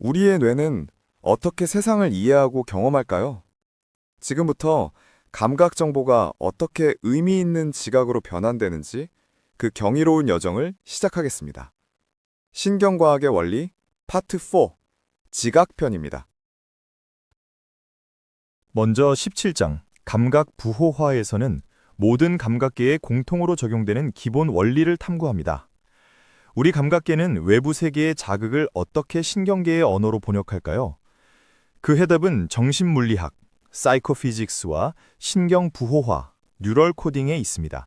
우리의 뇌는 어떻게 세상을 이해하고 경험할까요? 지금부터 감각 정보가 어떻게 의미 있는 지각으로 변환되는지 그 경이로운 여정을 시작하겠습니다. 신경과학의 원리 파트 4 지각편입니다. 먼저 17장 감각 부호화에서는 모든 감각계에 공통으로 적용되는 기본 원리를 탐구합니다. 우리 감각계는 외부 세계의 자극을 어떻게 신경계의 언어로 번역할까요? 그 해답은 정신물리학, 사이코피직스와 신경 부호화, 뉴럴 코딩에 있습니다.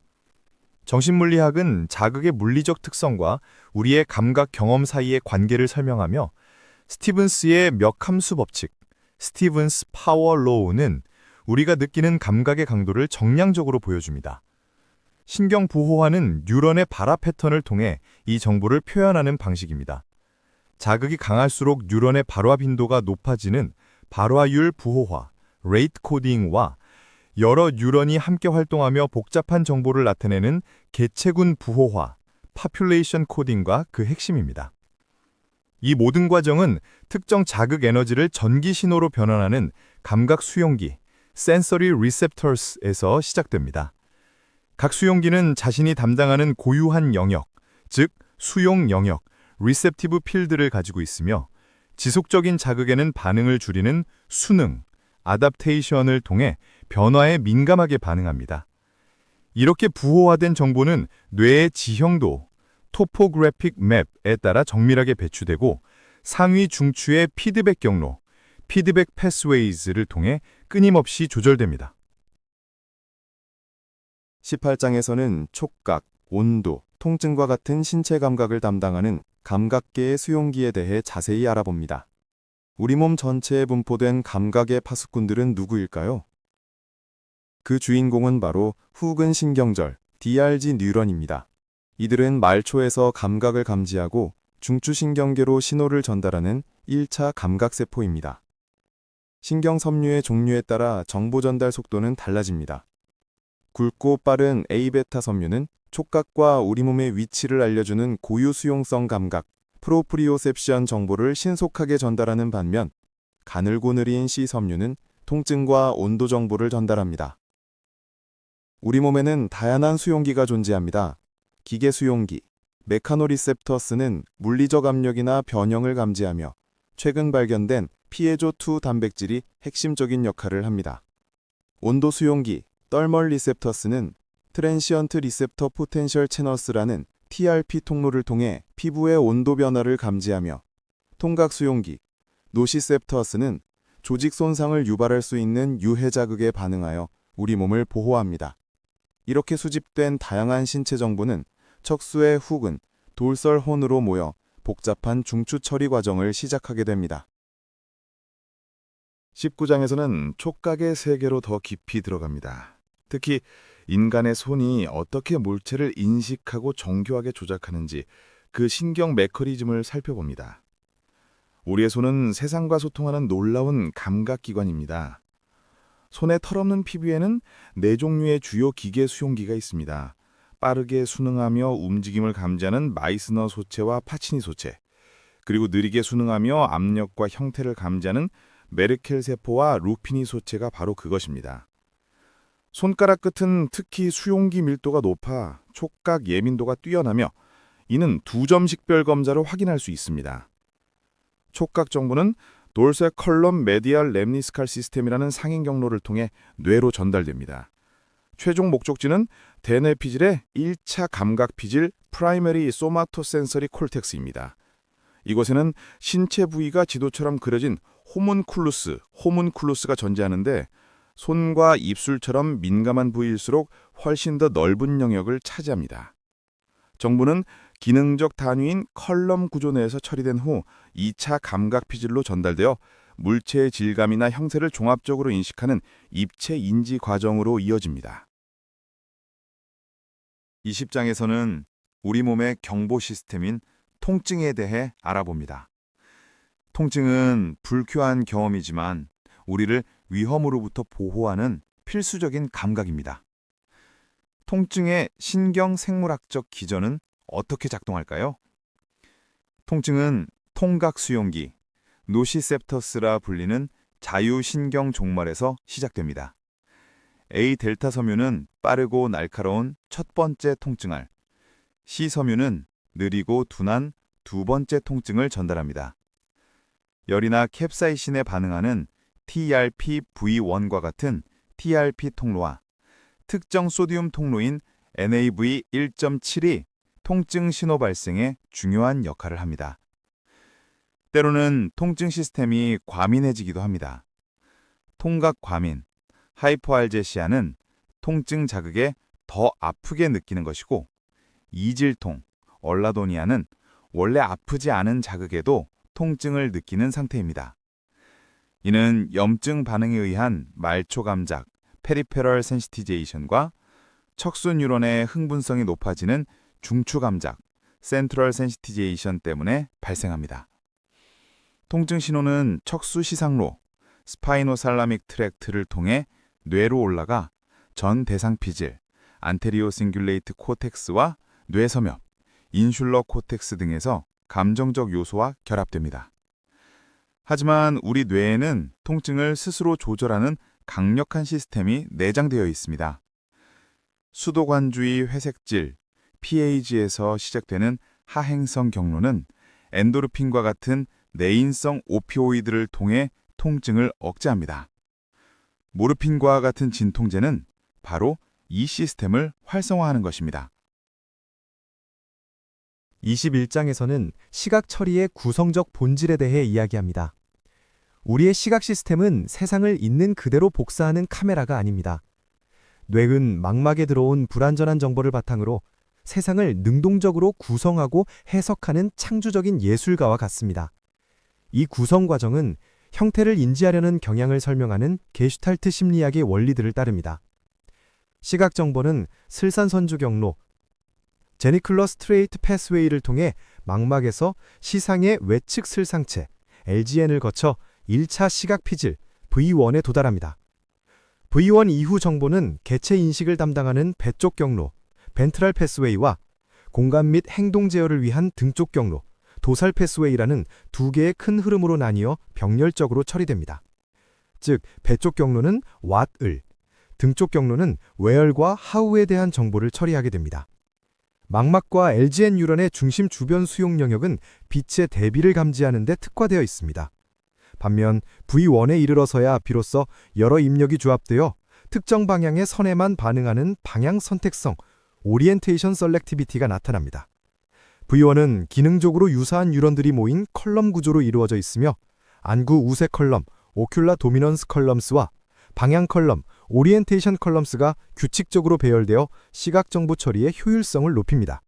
정신물리학은 자극의 물리적 특성과 우리의 감각 경험 사이의 관계를 설명하며 스티븐스의 멱함수 법칙, 스티븐스 파워 로우는 우리가 느끼는 감각의 강도를 정량적으로 보여줍니다. 신경 부호화는 뉴런의 발화 패턴을 통해 이 정보를 표현하는 방식입니다. 자극이 강할수록 뉴런의 발화 빈도가 높아지는 발화율 부호화, 레이트 코딩과 여러 뉴런이 함께 활동하며 복잡한 정보를 나타내는 개체군 부호화, 파퓰레이션 코딩과 그 핵심입니다. 이 모든 과정은 특정 자극 에너지를 전기 신호로 변환하는 감각 수용기, sensory receptors에서 시작됩니다. 각 수용기는 자신이 담당하는 고유한 영역, 즉 수용 영역, receptive field를 가지고 있으며 지속적인 자극에는 반응을 줄이는 수능, adaptation을 통해 변화에 민감하게 반응합니다. 이렇게 부호화된 정보는 뇌의 지형도, topographic map에 따라 정밀하게 배치되고 상위 중추의 피드백 경로, 피드백 패스웨이즈를 통해 끊임없이 조절됩니다. 18장에서는 촉각, 온도, 통증과 같은 신체 감각을 담당하는 감각계의 수용기에 대해 자세히 알아봅니다. 우리 몸 전체에 분포된 감각의 파수꾼들은 누구일까요? 그 주인공은 바로 후근 신경절, DRG 뉴런입니다. 이들은 말초에서 감각을 감지하고 중추신경계로 신호를 전달하는 1차 감각세포입니다. 신경 섬유의 종류에 따라 정보 전달 속도는 달라집니다. 굵고 빠른 A베타 섬유는 촉각과 우리 몸의 위치를 알려주는 고유 수용성 감각, 프로프리오셉션 정보를 신속하게 전달하는 반면 가늘고 느린 C 섬유는 통증과 온도 정보를 전달합니다. 우리 몸에는 다양한 수용기가 존재합니다. 기계 수용기, 메카노리셉터스는 물리적 압력이나 변형을 감지하며 최근 발견된 피에조2 단백질이 핵심적인 역할을 합니다. 온도 수용기, 떨멀 리셉터스는 트랜시언트 리셉터 포텐셜 채널스라는 TRP 통로를 통해 피부의 온도 변화를 감지하며 통각 수용기, 노시셉터스는 조직 손상을 유발할 수 있는 유해 자극에 반응하여 우리 몸을 보호합니다. 이렇게 수집된 다양한 신체 정보는 척수의 후근, 돌설 혼으로 모여 복잡한 중추 처리 과정을 시작하게 됩니다. 19장에서는 촉각의 세계로 더 깊이 들어갑니다. 특히 인간의 손이 어떻게 물체를 인식하고 정교하게 조작하는지 그 신경 메커니즘을 살펴봅니다. 우리의 손은 세상과 소통하는 놀라운 감각기관입니다. 손의 털없는 피부에는 4종류의 주요 기계 수용기가 있습니다. 빠르게 순응하며 움직임을 감지하는 마이스너 소체와 파치니 소체, 그리고 느리게 순응하며 압력과 형태를 감지하는 메르켈 세포와 루피니 소체가 바로 그것입니다. 손가락 끝은 특히 수용기 밀도가 높아 촉각 예민도가 뛰어나며 이는 2점식별 검사로 확인할 수 있습니다. 촉각 정보는 돌세 컬럼 메디알 렘니스칼 시스템이라는 상행 경로를 통해 뇌로 전달됩니다. 최종 목적지는 대뇌피질의 1차 감각 피질 프라이머리 소마토센서리 콜텍스입니다. 이곳에는 신체 부위가 지도처럼 그려진 호문쿨루스가 존재하는데 손과 입술처럼 민감한 부위일수록 훨씬 더 넓은 영역을 차지합니다. 정보는 기능적 단위인 컬럼 구조 내에서 처리된 후 2차 감각 피질로 전달되어 물체의 질감이나 형태를 종합적으로 인식하는 입체 인지 과정으로 이어집니다. 20장에서는 우리 몸의 경보 시스템인 통증에 대해 알아봅니다. 통증은 불쾌한 경험이지만 우리를 위험으로부터 보호하는 필수적인 감각입니다. 통증의 신경 생물학적 기전은 어떻게 작동할까요? 통증은 통각 수용기, 노시셉터스라 불리는 자유신경 종말에서 시작됩니다. A 델타 섬유는 빠르고 날카로운 첫 번째 통증알, C 섬유는 느리고 둔한 두 번째 통증을 전달합니다. 열이나 캡사이신에 반응하는 TRPV1과 같은 TRP 통로와 특정 소듐 통로인 NAV1.7이 통증 신호 발생에 중요한 역할을 합니다. 때로는 통증 시스템이 과민해지기도 합니다. 통각 과민, 하이포알제시아는 통증 자극에 더 아프게 느끼는 것이고, 이질통, 얼라도니아는 원래 아프지 않은 자극에도 통증을 느끼는 상태입니다. 이는 염증 반응에 의한 말초 감작, 페리페럴 센시티제이션과 척수 뉴런의 흥분성이 높아지는 중추 감작, 센트럴 센시티제이션 때문에 발생합니다. 통증 신호는 척수 시상로, 스파이노살라믹 트랙트를 통해 뇌로 올라가 전 대상 피질, 안테리오 싱귤레이트 코텍스와 뇌섬엽, 인슐러 코텍스 등에서 감정적 요소와 결합됩니다. 하지만 우리 뇌에는 통증을 스스로 조절하는 강력한 시스템이 내장되어 있습니다. 수도관주의 회색질, PAG에서 시작되는 하행성 경로는 엔도르핀과 같은 내인성 오피오이드를 통해 통증을 억제합니다. 모르핀과 같은 진통제는 바로 이 시스템을 활성화하는 것입니다. 21장에서는 시각 처리의 구성적 본질에 대해 이야기합니다. 우리의 시각 시스템은 세상을 있는 그대로 복사하는 카메라가 아닙니다. 뇌는 망막에 들어온 불완전한 정보를 바탕으로 세상을 능동적으로 구성하고 해석하는 창조적인 예술가와 같습니다. 이 구성 과정은 형태를 인지하려는 경향을 설명하는 게슈탈트 심리학의 원리들을 따릅니다. 시각 정보는 슬산선주 경로, 제니클러 스트레이트 패스웨이를 통해 망막에서 시상의 외측 슬상체, LGN을 거쳐 1차 시각 피질, V1에 도달합니다. V1 이후 정보는 개체 인식을 담당하는 배쪽 경로, 벤트랄 패스웨이와 공감 및 행동 제어를 위한 등쪽 경로, 도살 패스웨이라는 두 개의 큰 흐름으로 나뉘어 병렬적으로 처리됩니다. 즉, 배쪽 경로는 왓을, 등쪽 경로는 웨얼과 하우에 대한 정보를 처리하게 됩니다. 망막과 LGN 뉴런의 중심 주변 수용 영역은 빛의 대비를 감지하는 데 특화되어 있습니다. 반면 V1에 이르러서야 비로소 여러 입력이 조합되어 특정 방향의 선에만 반응하는 방향 선택성, 오리엔테이션 셀렉티비티가 나타납니다. V1은 기능적으로 유사한 뉴런들이 모인 컬럼 구조로 이루어져 있으며 안구 우세 컬럼, 오큘라 도미넌스 컬럼스와 방향 컬럼, 오리엔테이션 컬럼스가 규칙적으로 배열되어 시각 정보 처리의 효율성을 높입니다.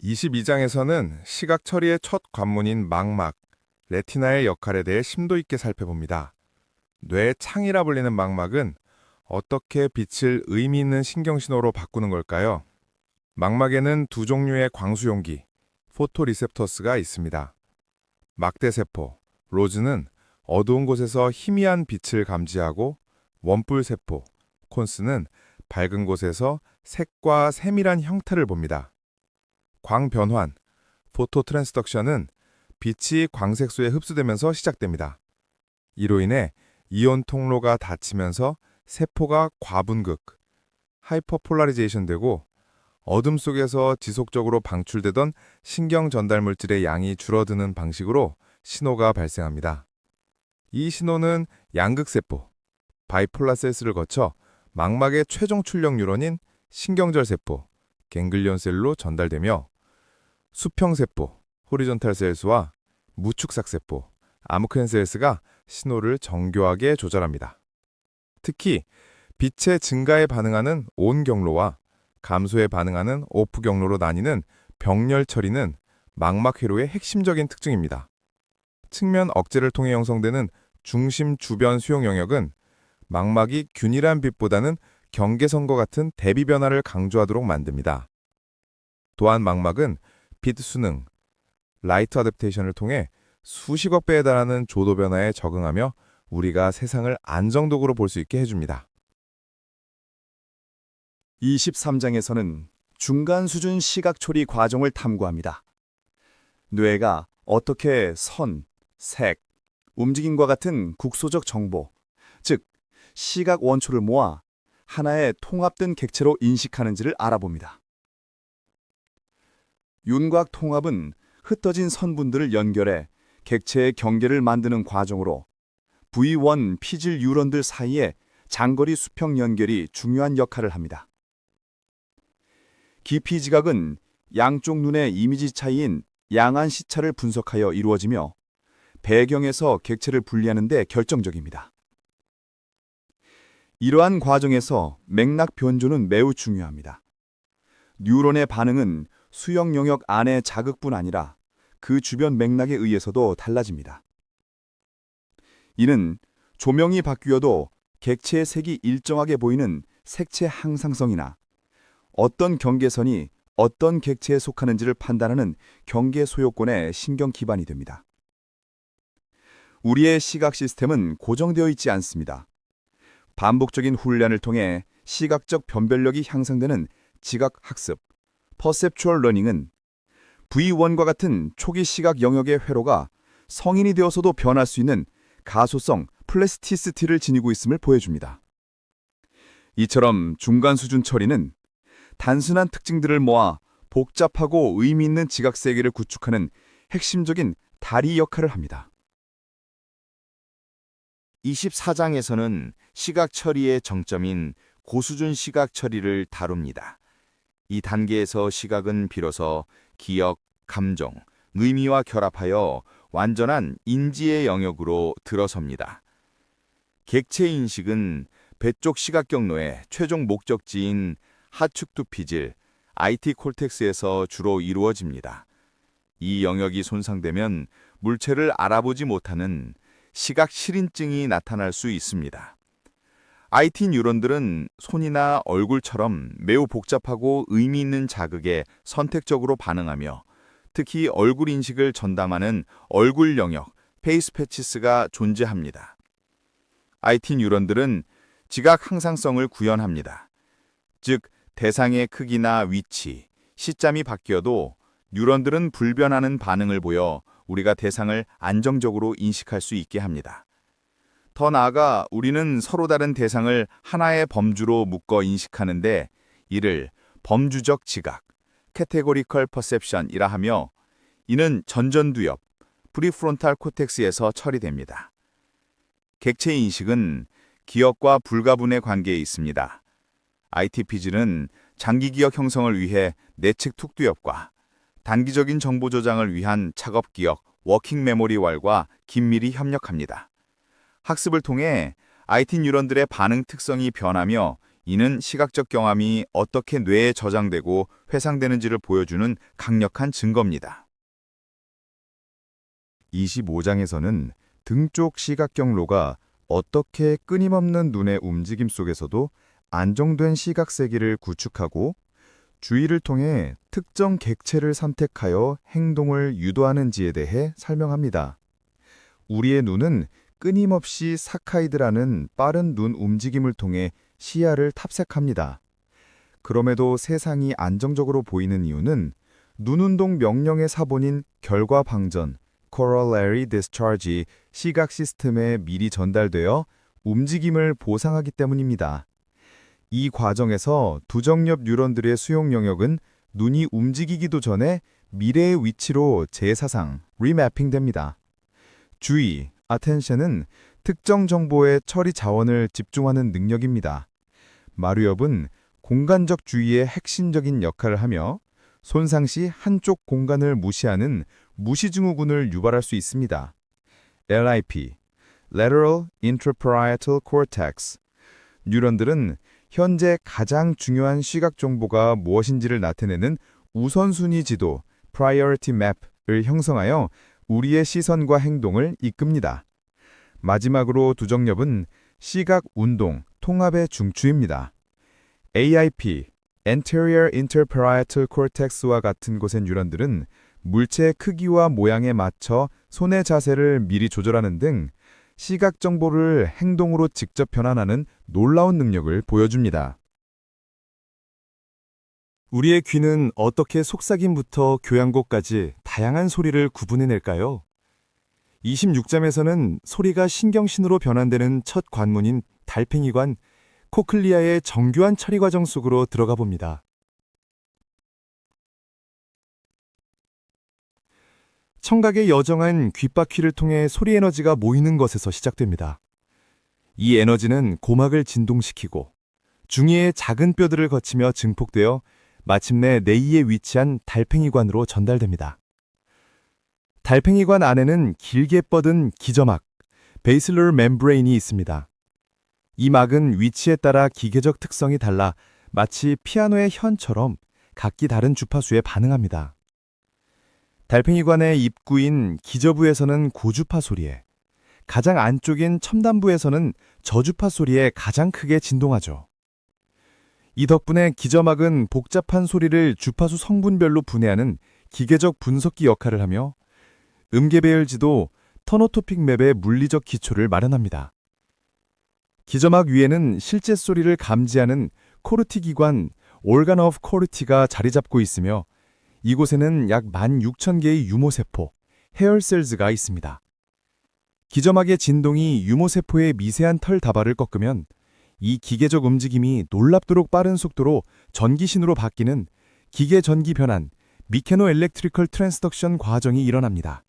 22장에서는 시각 처리의 첫 관문인 망막, 레티나의 역할에 대해 심도 있게 살펴봅니다. 뇌의 창이라 불리는 망막은 어떻게 빛을 의미 있는 신경신호로 바꾸는 걸까요? 망막에는 두 종류의 광수용기, 포토리셉터스가 있습니다. 막대세포, 로즈는 어두운 곳에서 희미한 빛을 감지하고 원뿔세포, 콘스는 밝은 곳에서 색과 세밀한 형태를 봅니다. 광변환, 포토트랜스덕션은 빛이 광색소에 흡수되면서 시작됩니다. 이로 인해 이온 통로가 닫히면서 세포가 과분극, 하이퍼폴라리제이션 되고 어둠 속에서 지속적으로 방출되던 신경 전달 물질의 양이 줄어드는 방식으로 신호가 발생합니다. 이 신호는 양극세포, 바이폴라 셀스를 거쳐 망막의 최종 출력 뉴런인 신경절 세포, 갱글리온 셀로 전달되며 수평세포, 호리존탈 셀스와 무축삭 세포, 아무크넨 셀스가 신호를 정교하게 조절합니다. 특히 빛의 증가에 반응하는 온 경로와 감소에 반응하는 오프 경로로 나뉘는 병렬 처리는 망막 회로의 핵심적인 특징입니다. 측면 억제를 통해 형성되는 중심 주변 수용 영역은 망막이 균일한 빛보다는 경계선과 같은 대비 변화를 강조하도록 만듭니다. 또한 망막은 빛 수능, 라이트 어댑테이션을 통해 수십억 배에 달하는 조도 변화에 적응하며 우리가 세상을 안정적으로 볼 수 있게 해줍니다. 23장에서는 중간 수준 시각 처리 과정을 탐구합니다. 뇌가 어떻게 선, 색, 움직임과 같은 국소적 정보, 즉 시각 원초를 모아 하나의 통합된 객체로 인식하는지를 알아봅니다. 윤곽 통합은 흩어진 선분들을 연결해 객체의 경계를 만드는 과정으로 V1 피질 뉴런들 사이의 장거리 수평 연결이 중요한 역할을 합니다. 깊이 지각은 양쪽 눈의 이미지 차이인 양안 시차를 분석하여 이루어지며 배경에서 객체를 분리하는 데 결정적입니다. 이러한 과정에서 맥락 변조는 매우 중요합니다. 뉴런의 반응은 수영 영역 안의 자극뿐 아니라 그 주변 맥락에 의해서도 달라집니다. 이는 조명이 바뀌어도 객체의 색이 일정하게 보이는 색채 항상성이나 어떤 경계선이 어떤 객체에 속하는지를 판단하는 경계 소요권의 신경 기반이 됩니다. 우리의 시각 시스템은 고정되어 있지 않습니다. 반복적인 훈련을 통해 시각적 변별력이 향상되는 지각 학습, 퍼셉추얼 러닝은 V1과 같은 초기 시각 영역의 회로가 성인이 되어서도 변할 수 있는 가소성 플라스티시티를 지니고 있음을 보여줍니다. 이처럼 중간 수준 처리는 단순한 특징들을 모아 복잡하고 의미 있는 지각 세계를 구축하는 핵심적인 다리 역할을 합니다. 24장에서는 시각 처리의 정점인 고수준 시각 처리를 다룹니다. 이 단계에서 시각은 비로소 기억, 감정, 의미와 결합하여 완전한 인지의 영역으로 들어섭니다. 객체 인식은 배쪽 시각 경로의 최종 목적지인 하측두 피질, IT 콜텍스에서 주로 이루어집니다. 이 영역이 손상되면 물체를 알아보지 못하는 시각 실인증이 나타날 수 있습니다. IT 뉴런들은 손이나 얼굴처럼 매우 복잡하고 의미 있는 자극에 선택적으로 반응하며 특히 얼굴 인식을 전담하는 얼굴 영역, 페이스 패치스가 존재합니다. IT 뉴런들은 지각 항상성을 구현합니다. 즉, 대상의 크기나 위치, 시점이 바뀌어도 뉴런들은 불변하는 반응을 보여 우리가 대상을 안정적으로 인식할 수 있게 합니다. 더 나아가 우리는 서로 다른 대상을 하나의 범주로 묶어 인식하는데 이를 범주적 지각, categorical perception이라 하며 이는 전전두엽, 프리프론탈 코텍스에서 처리됩니다. 객체 인식은 기억과 불가분의 관계에 있습니다. IT 피질은 장기 기억 형성을 위해 내측 툭두엽과 단기적인 정보 저장을 위한 작업 기억, 워킹 메모리왈과 긴밀히 협력합니다. 학습을 통해 IT 뉴런들의 반응 특성이 변하며 이는 시각적 경험이 어떻게 뇌에 저장되고 회상되는지를 보여주는 강력한 증거입니다. 25장에서는 등 쪽 시각 경로가 어떻게 끊임없는 눈의 움직임 속에서도 안정된 시각 세계를 구축하고 주의를 통해 특정 객체를 선택하여 행동을 유도하는지에 대해 설명합니다. 우리의 눈은 끊임없이 사카이드라는 빠른 눈 움직임을 통해 시야를 탑색합니다. 그럼에도 세상이 안정적으로 보이는 이유는 눈운동 명령의 사본인 결과 방전, corollary discharge이 시각 시스템에 미리 전달되어 움직임을 보상하기 때문입니다. 이 과정에서 두정엽 뉴런들의 수용 영역은 눈이 움직이기도 전에 미래의 위치로 재사상, 리매핑됩니다. 주의, attention은 특정 정보의 처리 자원을 집중하는 능력입니다. 마루엽은 공간적 주의의 핵심적인 역할을 하며 손상 시 한쪽 공간을 무시하는 무시증후군을 유발할 수 있습니다. LIP, Lateral Intraparietal Cortex. 뉴런들은 현재 가장 중요한 시각 정보가 무엇인지를 나타내는 우선순위 지도, Priority Map을 형성하여 우리의 시선과 행동을 이끕니다. 마지막으로 두정엽은 시각 운동, 통합의 중추입니다. AIP, Anterior Interparietal Cortex와 같은 곳의 뉴런들은 물체의 크기와 모양에 맞춰 손의 자세를 미리 조절하는 등 시각 정보를 행동으로 직접 변환하는 놀라운 능력을 보여줍니다. 우리의 귀는 어떻게 속삭임부터 교양곡까지 다양한 소리를 구분해낼까요? 26점에서는 소리가 신경신호로 변환되는 첫 관문인 달팽이관, 코클리아의 정교한 처리 과정 속으로 들어가 봅니다. 청각의 여정한 귓바퀴를 통해 소리 에너지가 모이는 것에서 시작됩니다. 이 에너지는 고막을 진동시키고 중이의 작은 뼈들을 거치며 증폭되어 마침내 뇌이에 위치한 달팽이관으로 전달됩니다. 달팽이관 안에는 길게 뻗은 기저막, 베이슬러 멤브레인이 있습니다. 이 막은 위치에 따라 기계적 특성이 달라 마치 피아노의 현처럼 각기 다른 주파수에 반응합니다. 달팽이관의 입구인 기저부에서는 고주파 소리에, 가장 안쪽인 첨단부에서는 저주파 소리에 가장 크게 진동하죠. 이 덕분에 기저막은 복잡한 소리를 주파수 성분별로 분해하는 기계적 분석기 역할을 하며 음계 배열지도 터노토픽 맵의 물리적 기초를 마련합니다. 기저막 위에는 실제 소리를 감지하는 코르티 기관 organ of co르티가 자리 잡고 있으며 이곳에는 약 16,000개의 유모세포, 헤어셀즈가 있습니다. 기저막의 진동이 유모세포의 미세한 털 다발을 꺾으면 이 기계적 움직임이 놀랍도록 빠른 속도로 전기신호로 바뀌는 기계 전기 변환, 미케노 엘렉트리컬 트랜스덕션 과정이 일어납니다.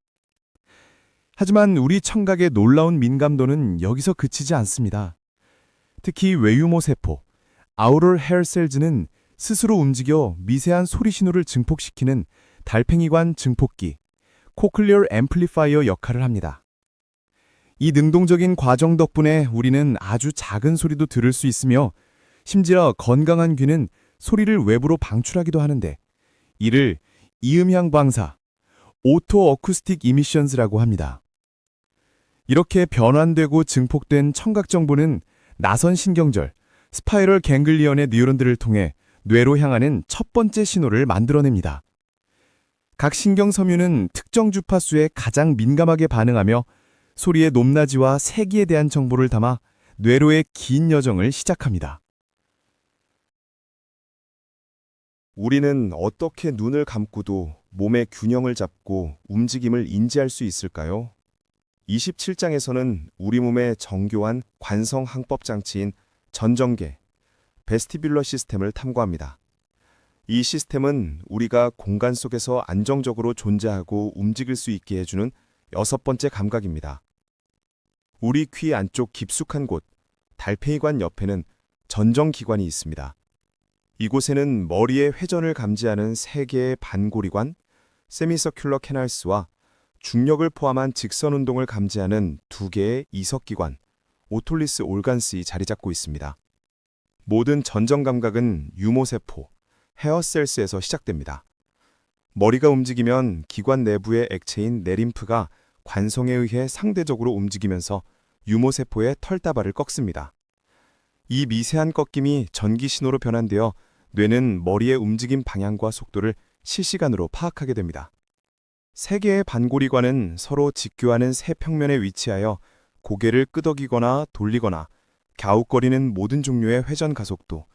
하지만 우리 청각의 놀라운 민감도는 여기서 그치지 않습니다. 특히 외유모세포, 아우럴 헤어셀즈는 스스로 움직여 미세한 소리 신호를 증폭시키는 달팽이관 증폭기, 코클리어 앰플리파이어 역할을 합니다. 이 능동적인 과정 덕분에 우리는 아주 작은 소리도 들을 수 있으며 심지어 건강한 귀는 소리를 외부로 방출하기도 하는데 이를 이음향 방사, 오토 어쿠스틱 이미션즈라고 합니다. 이렇게 변환되고 증폭된 청각 정보는 나선 신경절, 스파이럴 갱글리언의 뉴런들을 통해 뇌로 향하는 첫 번째 신호를 만들어냅니다. 각 신경섬유는 특정 주파수에 가장 민감하게 반응하며 소리의 높낮이와 세기에 대한 정보를 담아 뇌로의 긴 여정을 시작합니다. 우리는 어떻게 눈을 감고도 몸의 균형을 잡고 움직임을 인지할 수 있을까요? 27장에서는 우리 몸의 정교한 관성 항법 장치인 전정계, 베스티뷸러 시스템을 탐구합니다. 이 시스템은 우리가 공간 속에서 안정적으로 존재하고 움직일 수 있게 해주는 6번째 감각입니다. 우리 귀 안쪽 깊숙한 곳, 달팽이관 옆에는 전정기관이 있습니다. 이곳에는 머리의 회전을 감지하는 3개의 반고리관, 세미서큘러 캐널스와 중력을 포함한 직선 운동을 감지하는 2개의 이석기관, 오톨리스 올간스이 자리 잡고 있습니다. 모든 전정 감각은 유모세포, 헤어셀스에서 시작됩니다. 머리가 움직이면 기관 내부의 액체인 내림프가 관성에 의해 상대적으로 움직이면서 유모세포의 털다발을 꺾습니다. 이 미세한 꺾임이 전기 신호로 변환되어 뇌는 머리의 움직임 방향과 속도를 실시간으로 파악하게 됩니다. 3개의 반고리관은 서로 직교하는 세 평면에 위치하여 고개를 끄덕이거나 돌리거나 갸웃거리는 모든 종류의 회전 가속도,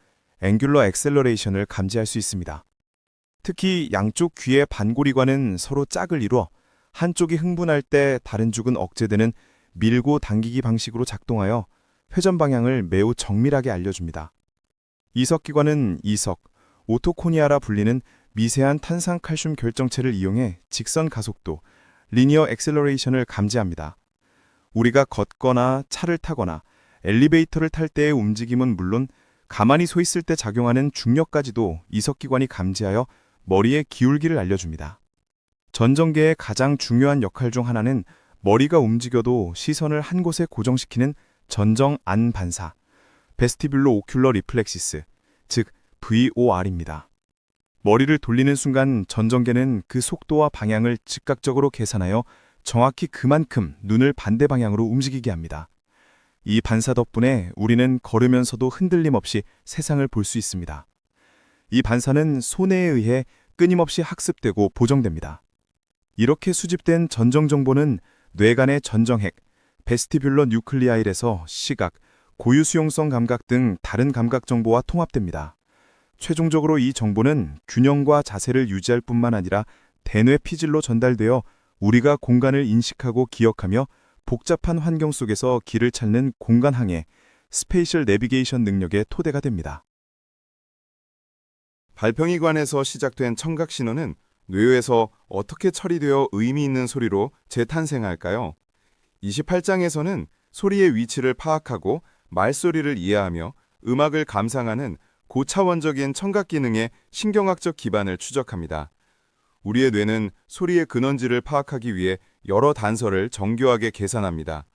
앵귤러 액셀러레이션을 감지할 수 있습니다. 특히 양쪽 귀의 반고리관은 서로 짝을 이루어 한쪽이 흥분할 때 다른 쪽은 억제되는 밀고 당기기 방식으로 작동하여 회전 방향을 매우 정밀하게 알려줍니다. 이석기관은 이석, 오토코니아라 불리는 미세한 탄산칼슘 결정체를 이용해 직선 가속도, 리니어 액셀러레이션을 감지합니다. 우리가 걷거나 차를 타거나 엘리베이터를 탈 때의 움직임은 물론 가만히 서 있을 때 작용하는 중력까지도 이석기관이 감지하여 머리의 기울기를 알려줍니다. 전정계의 가장 중요한 역할 중 하나는 머리가 움직여도 시선을 한 곳에 고정시키는 전정 안 반사, 베스티뷸러 오큘러 리플렉시스, 즉 VOR입니다. 머리를 돌리는 순간 전정계는 그 속도와 방향을 즉각적으로 계산하여 정확히 그만큼 눈을 반대 방향으로 움직이게 합니다. 이 반사 덕분에 우리는 걸으면서도 흔들림 없이 세상을 볼 수 있습니다. 이 반사는 손해에 의해 끊임없이 학습되고 보정됩니다. 이렇게 수집된 전정 정보는 뇌간의 전정핵, 베스티뷸러 뉴클리아일에서 시각, 고유 수용성 감각 등 다른 감각 정보와 통합됩니다. 최종적으로 이 정보는 균형과 자세를 유지할 뿐만 아니라 대뇌 피질로 전달되어 우리가 공간을 인식하고 기억하며 복잡한 환경 속에서 길을 찾는 공간항해, 스페이셜 내비게이션 능력의 토대가 됩니다. 발평이관에서 시작된 청각 신호는 뇌에서 어떻게 처리되어 의미 있는 소리로 재탄생할까요? 28장에서는 소리의 위치를 파악하고 말소리를 이해하며 음악을 감상하는 고차원적인 청각 기능의 신경학적 기반을 추적합니다. 우리의 뇌는 소리의 근원지를 파악하기 위해 여러 단서를 정교하게 계산합니다.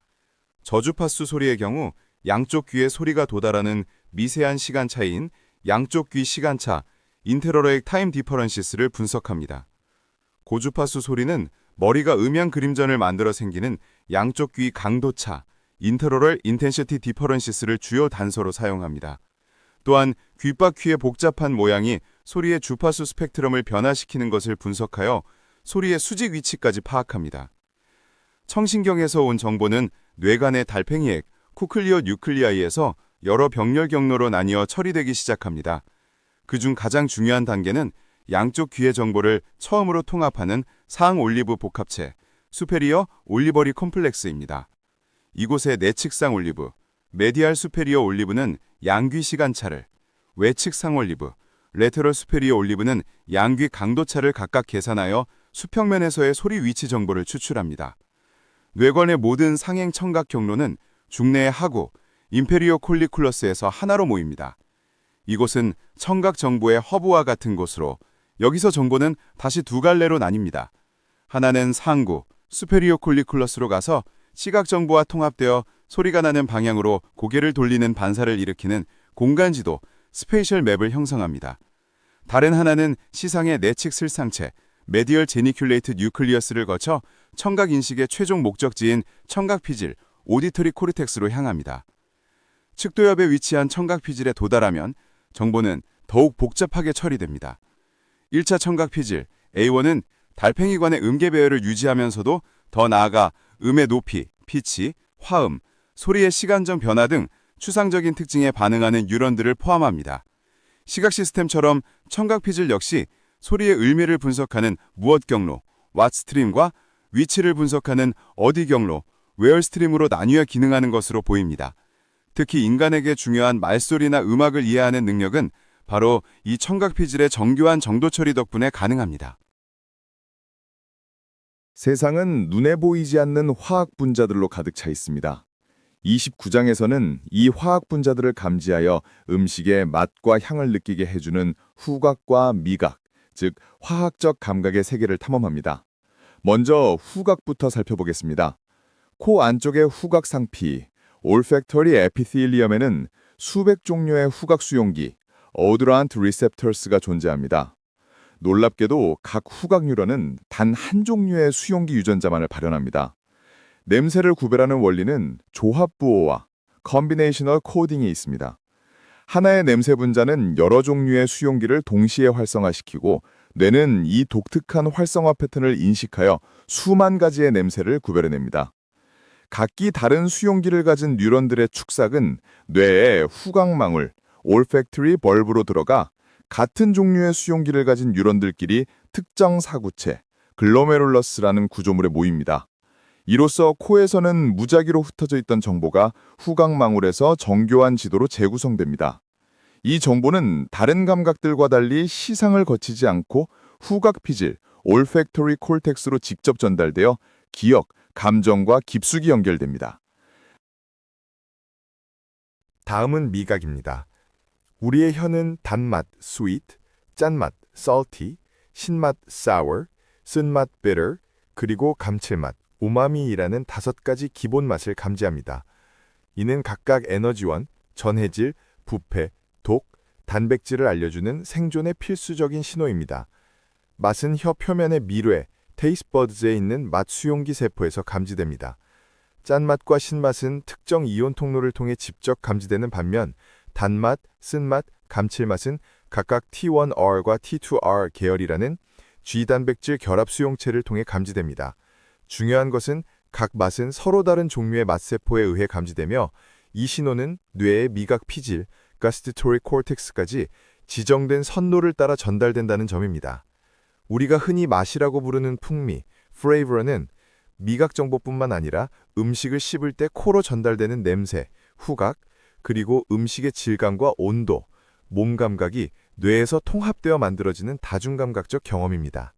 저주파수 소리의 경우 양쪽 귀에 소리가 도달하는 미세한 시간 차이인 양쪽 귀 시간차, 인테러렉 타임 디퍼런시스를 분석합니다. 고주파수 소리는 머리가 음향 그림전을 만들어 생기는 양쪽 귀 강도차, 인테러럴 인텐시티 디퍼런시스를 주요 단서로 사용합니다. 또한 귓바퀴의 복잡한 모양이 소리의 주파수 스펙트럼을 변화시키는 것을 분석하여 소리의 수직 위치까지 파악합니다. 청신경에서 온 정보는 뇌간의 달팽이액, 코클리어 뉴클리아이에서 여러 병렬 경로로 나뉘어 처리되기 시작합니다. 그중 가장 중요한 단계는 양쪽 귀의 정보를 처음으로 통합하는 상올리브 복합체, 수페리어 올리버리 콤플렉스입니다. 이곳의 내측상 올리브, 메디알 수페리어 올리브는 양귀 시간차를, 외측 상올리브, 레테럴 수페리어 올리브는 양귀 강도차를 각각 계산하여 수평면에서의 소리 위치 정보를 추출합니다. 뇌관의 모든 상행 청각 경로는 중뇌의 하구, 인페리어 콜리큘러스에서 하나로 모입니다. 이곳은 청각 정보의 허브와 같은 곳으로 여기서 정보는 다시 두 갈래로 나뉩니다. 하나는 상구, 수페리어 콜리큘러스로 가서 시각 정보와 통합되어 소리가 나는 방향으로 고개를 돌리는 반사를 일으키는 공간지도, 스페이셜 맵을 형성합니다. 다른 하나는 시상의 내측 슬상체, 메디얼 제니큘레이트 뉴클리어스를 거쳐 청각 인식의 최종 목적지인 청각 피질, 오디터리 코르텍스로 향합니다. 측도엽에 위치한 청각 피질에 도달하면 정보는 더욱 복잡하게 처리됩니다. 1차 청각 피질, A1은 달팽이관의 음계 배열을 유지하면서도 더 나아가 음의 높이, 피치, 화음, 소리의 시간적 변화 등 추상적인 특징에 반응하는 뉴런들을 포함합니다. 시각 시스템처럼 청각 피질 역시 소리의 의미를 분석하는 무엇 경로, what 스트림과 위치를 분석하는 어디 경로, where 스트림으로 나뉘어 기능하는 것으로 보입니다. 특히 인간에게 중요한 말소리나 음악을 이해하는 능력은 바로 이 청각 피질의 정교한 정도 처리 덕분에 가능합니다. 세상은 눈에 보이지 않는 화학 분자들로 가득 차 있습니다. 29장에서는 이 화학 분자들을 감지하여 음식의 맛과 향을 느끼게 해주는 후각과 미각, 즉 화학적 감각의 세계를 탐험합니다. 먼저 후각부터 살펴보겠습니다. 코 안쪽의 후각 상피, 올팩터리 에피텔리엄에는 수백 종류의 후각 수용기, 어드란트 리셉터스가 존재합니다. 놀랍게도 각 후각 뉴런은 단 한 종류의 수용기 유전자만을 발현합니다. 냄새를 구별하는 원리는 조합 부호와 컨비네이셔널 코딩이 있습니다. 하나의 냄새 분자는 여러 종류의 수용기를 동시에 활성화시키고 뇌는 이 독특한 활성화 패턴을 인식하여 수만 가지의 냄새를 구별해냅니다. 각기 다른 수용기를 가진 뉴런들의 축삭은 뇌의 후각망울, 올팩터리 벌브로 들어가 같은 종류의 수용기를 가진 뉴런들끼리 특정 사구체, 글로메룰러스라는 구조물에 모입니다. 이로써 코에서는 무작위로 흩어져 있던 정보가 후각망울에서 정교한 지도로 재구성됩니다. 이 정보는 다른 감각들과 달리 시상을 거치지 않고 후각 피질, 올팩터리 콜텍스로 직접 전달되어 기억, 감정과 깊숙이 연결됩니다. 다음은 미각입니다. 우리의 혀는 단맛, sweet, 짠맛, salty, 신맛, sour, 쓴맛, bitter, 그리고 감칠맛, 우마미이라는 5가지 기본 맛을 감지합니다. 이는 각각 에너지원, 전해질, 부패, 독, 단백질을 알려주는 생존의 필수적인 신호입니다. 맛은 혀 표면의 미뢰, 테이스트 버드즈에 있는 맛 수용기 세포에서 감지됩니다. 짠맛과 신맛은 특정 이온 통로를 통해 직접 감지되는 반면 단맛, 쓴맛, 감칠맛은 각각 T1R과 T2R 계열이라는 G단백질 결합 수용체를 통해 감지됩니다. 중요한 것은 각 맛은 서로 다른 종류의 맛세포에 의해 감지되며 이 신호는 뇌의 미각 피질, 가스티토리 콜텍스까지 지정된 선로를 따라 전달된다는 점입니다. 우리가 흔히 맛이라고 부르는 풍미, flavor는 미각 정보뿐만 아니라 음식을 씹을 때 코로 전달되는 냄새, 후각, 그리고 음식의 질감과 온도, 몸 감각이 뇌에서 통합되어 만들어지는 다중감각적 경험입니다.